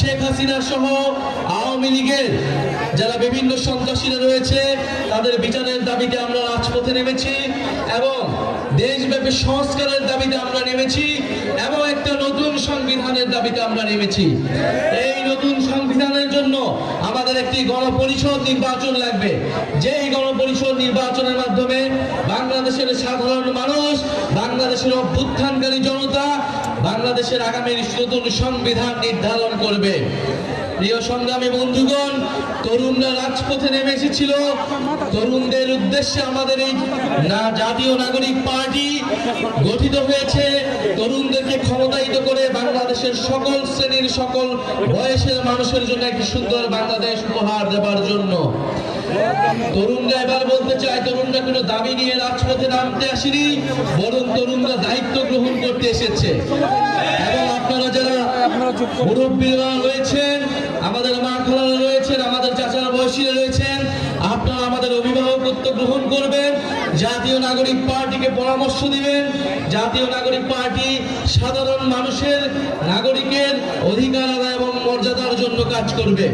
শেখ হাসিনা সহ আওয়ামী লীগের যারা বিভিন্ন সন্ত্রাসীরা রয়েছে তাদের বিচারের দাবিতে আমরা রাজপথে নেমেছি এবং দেশব্যাপী সংস্কারের দাবিতে আমরা নেমেছি এবং একটা নতুন সংবিধানের দাবিতে আমরা নেমেছি। এই নতুন সংবিধানের জন্য আমাদের একটি গণপরিষদ নির্বাচন লাগবে, যেই গণপরিষদ নির্বাচনের মাধ্যমে বাংলাদেশের সাধারণ মানুষ, বাংলাদেশের অভ্যুত্থানকারী জনতা বাংলাদেশের আগামীর নতুন সংবিধান নির্ধারণ করবে। প্রিয় সংগ্রামী বন্ধুগণ, তরুণরা রাজপথে নেমে এসেছিল। তরুণদের উদ্দেশ্যে আমাদের এই জাতীয় নাগরিক পার্টি গঠিত হয়েছে তরুণদেরকে ক্ষমতায়িত করে বাংলাদেশের সকল শ্রেণীর সকল বয়সের মানুষের জন্য একটি সুন্দর বাংলাদেশ উপহার দেওয়ার জন্য। তরুণরা এবার বলতে চায়, তরুণরা কোনো দাবি নিয়ে রাজপথে নামতে আসেনি, বরং তরুণরা দায়িত্ব গ্রহণ করতে এসেছে। এবং আপনারা যারা মুরব্বীরা রয়েছেন, আমাদের মা খালারা রয়েছেন, আমাদের চাচারা বয়সীরা রয়েছেন, আপনারা আমাদের অভিভাবকত্ব গ্রহণ করবেন, জাতীয় নাগরিক পার্টিকে পরামর্শ দিবেন। জাতীয় নাগরিক পার্টি সাধারণ মানুষের নাগরিকের অধিকার আদায় এবং মর্যাদার জন্য কাজ করবে।